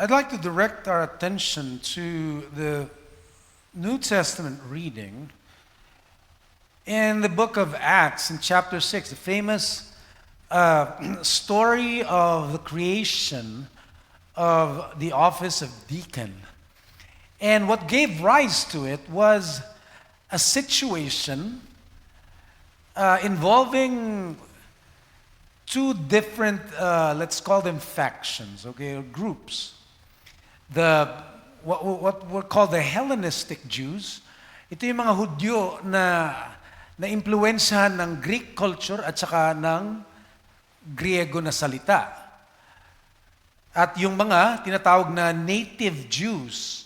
I'd like to direct our attention to the New Testament reading in the book of Acts in chapter 6, the famous story of the creation of the office of deacon. And what gave rise to it was a situation involving two different, let's call them factions, okay, or groups. What were called the Hellenistic Jews. Ito yung mga Hudyo na impluwensyahan ng Greek culture at saka ng Griego na salita. At yung mga tinatawag na native Jews.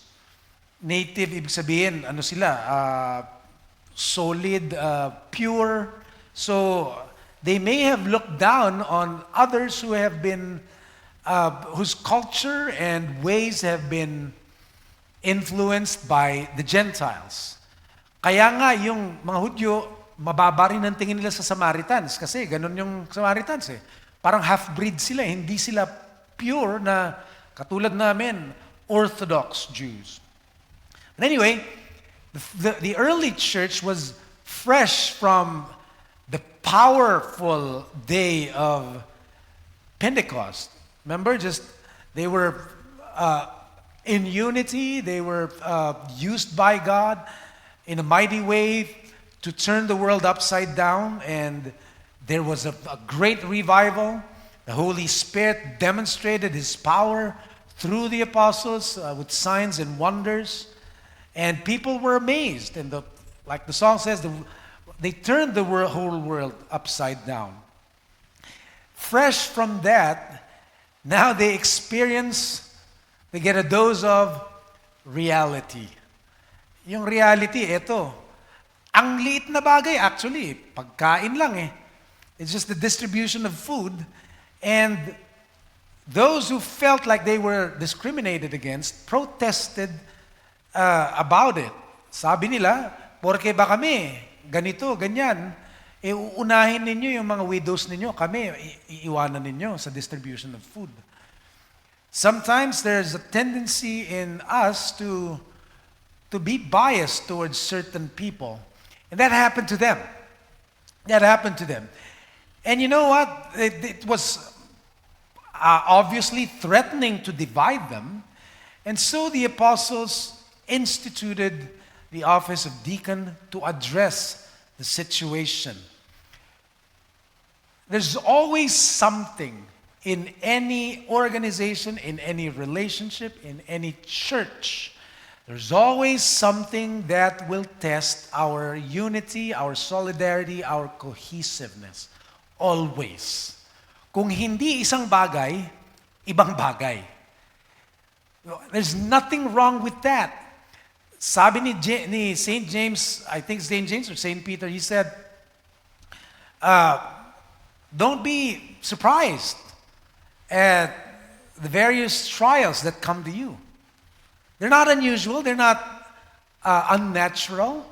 Native, ibig sabihin, ano sila? Solid, pure. So, they may have looked down on others who have been whose culture and ways have been influenced by the Gentiles. Kaya nga yung mga Hudyo, mababa rin ang tingin nila sa Samaritans kasi ganun yung Samaritans eh. Parang half-breed sila, hindi sila pure na katulad namin, Orthodox Jews. But anyway, the early church was fresh from the powerful day of Pentecost. Remember, they were in unity. They were used by God in a mighty way to turn the world upside down. And there was a great revival. The Holy Spirit demonstrated His power through the apostles with signs and wonders. And people were amazed. And like the song says, they turned the whole world upside down. Fresh from that, now they get a dose of reality. Yung reality, ito. Ang liit na bagay, actually, pagkain lang eh. It's just the distribution of food. And those who felt like they were discriminated against protested about it. Sabi nila, porke ba kami, ganito, ganyan, uunahin ninyo yung mga widows ninyo, kami, iiwanan ninyo sa distribution of food. Sometimes there's a tendency in us to be biased towards certain people. And that happened to them. That happened to them. And you know what? It was obviously threatening to divide them. And so the apostles instituted the office of deacon to address the situation. There's always something in any organization, in any relationship, in any church. There's always something that will test our unity, our solidarity, our cohesiveness. Always. Kung hindi isang bagay, ibang bagay. There's nothing wrong with that. Sabi ni St. James, I think St. James or St. Peter, he said, don't be surprised at the various trials that come to you. They're not unusual, they're not unnatural.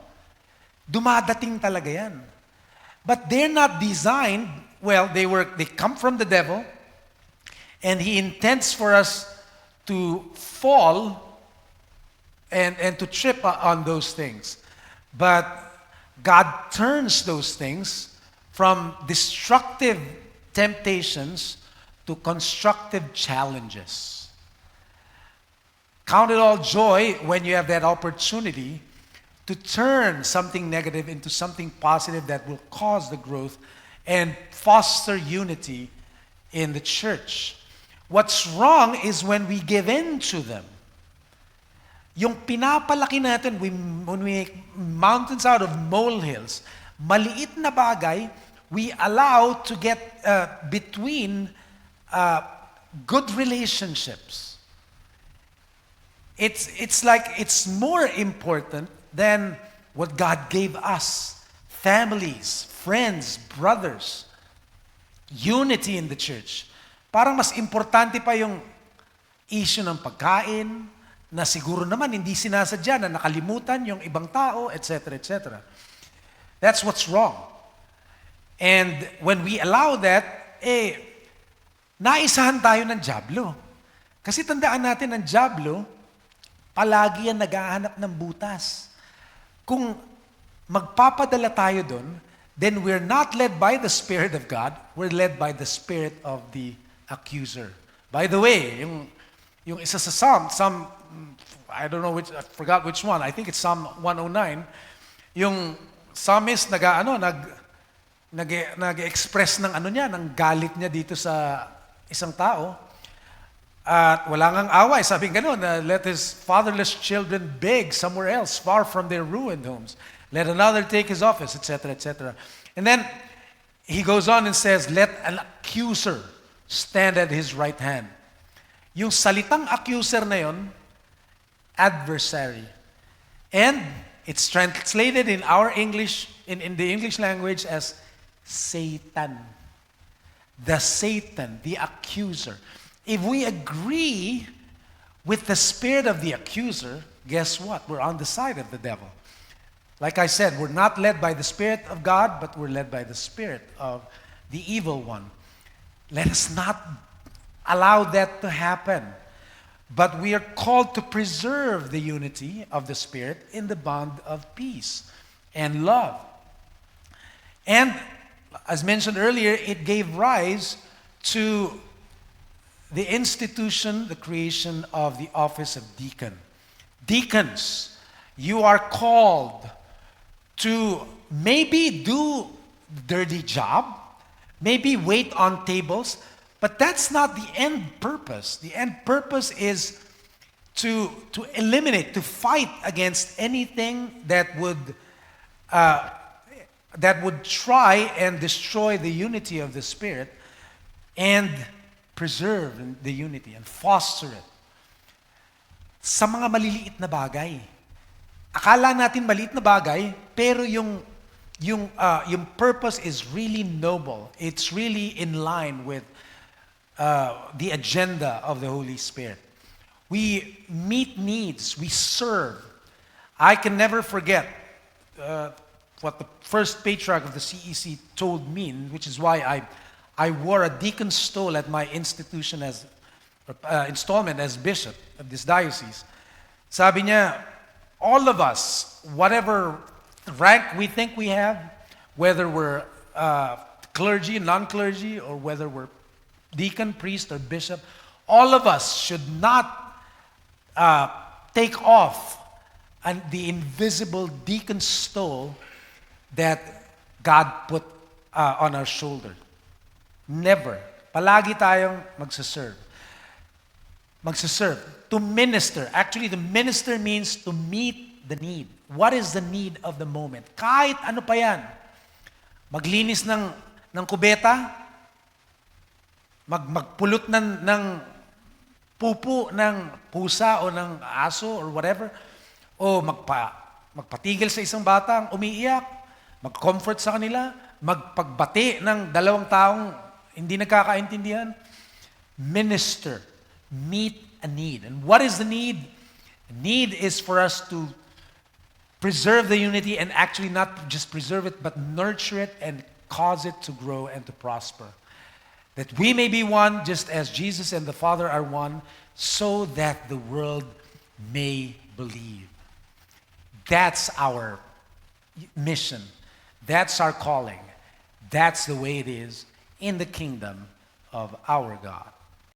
Dumadating talaga yan. But they're not designed, they come from the devil, and he intends for us to fall and to trip on those things. But God turns those things from destructive temptations to constructive challenges. Count it all joy when you have that opportunity to turn something negative into something positive that will cause the growth and foster unity in the church. What's wrong is when we give in to them. Yung pinapalaki natin, when we make mountains out of molehills, maliit na bagay, we allow to get between good relationships. It's like it's more important than what God gave us. Families, friends, brothers, unity in the church. Parang mas importante pa yung issue ng pagkain, na siguro naman hindi sinasadya, na nakalimutan yung ibang tao, etc., etc. That's what's wrong. And when we allow that, naisahan tayo ng dyablo. Kasi tandaan natin, ang dyablo, palagi yan naghahanap ng butas. Kung magpapadala tayo doon, then we're not led by the Spirit of God, we're led by the spirit of the accuser. By the way, yung isa sa Psalm, I don't know which, I forgot which one, I think it's Psalm 109, yung psalmist nag-express ng ng galit niya dito sa isang tao. At wala ngang away, sabi gano'n, let his fatherless children beg somewhere else, far from their ruined homes. Let another take his office, etc., etc. And then, he goes on and says, let an accuser stand at his right hand. Yung salitang accuser na yun, adversary. And it's translated in our English, in the English language as Satan. The Satan, the accuser. If we agree with the spirit of the accuser, guess what? We're on the side of the devil. Like I said, we're not led by the Spirit of God, but we're led by the spirit of the evil one. Let us not allow that to happen. But we are called to preserve the unity of the Spirit in the bond of peace and love. And as mentioned earlier, it gave rise to the institution, the creation of the office of deacon. Deacons, you are called to maybe do the dirty job, maybe wait on tables, but that's not the end purpose. The end purpose is to eliminate, to fight against anything that would try and destroy the unity of the Spirit and preserve the unity and foster it. Sa mga maliliit na bagay. Akala natin maliit na bagay, pero yung purpose is really noble. It's really in line with the agenda of the Holy Spirit. We meet needs, we serve. I can never forget what the first patriarch of the CEC told me, which is why I wore a deacon's stole at my institution as installment as bishop of this diocese. Sabi niya, all of us, whatever rank we think we have, whether we're clergy, non-clergy, or whether we're deacon, priest, or bishop, all of us should not take off the invisible deacon stole that God put on our shoulder. Never. Palagi tayong magsaserve. Magsaserve. To minister. Actually, the minister means to meet the need. What is the need of the moment? Kahit ano pa yan. Maglinis ng kubeta, magpulot ng pupo ng pusa o ng aso or whatever, o magpatigil sa isang batang umiiyak, mag-comfort sa kanila, magpagbati ng dalawang taong hindi nagkakaintindihan. Minister. Meet a need. And what is the need? The need is for us to preserve the unity and actually not just preserve it, but nurture it and cause it to grow and to prosper. That we may be one just as Jesus and the Father are one, so that the world may believe. That's our mission. That's our calling. That's the way it is in the kingdom of our God.